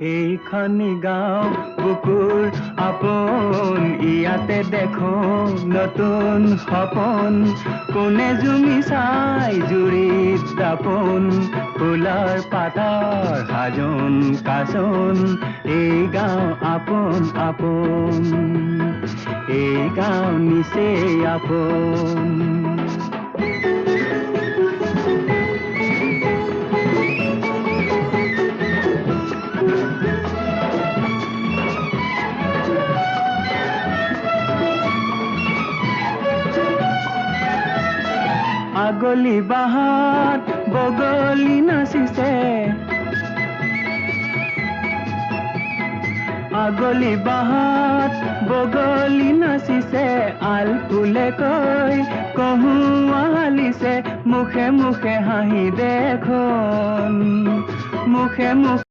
এইখনি গাঁও বুকুৰ আপোন ইয়াতে দেখো নতুন সপোন কোনে জুমি চাই জুৰিত দাপোন ফুলৰ পাতৰ সাজোন কাচোন এই গাঁও আপোন আপোন এই গাঁও নিচেই আপোন আগলি বাহাত বগলি নাচিছে আগলি বাহাত বগলি নাচিছে আল ফুলে কৈ কহুৱা হালিছে মুখে মুখে হাঁহি দেখোন মুখে মুখে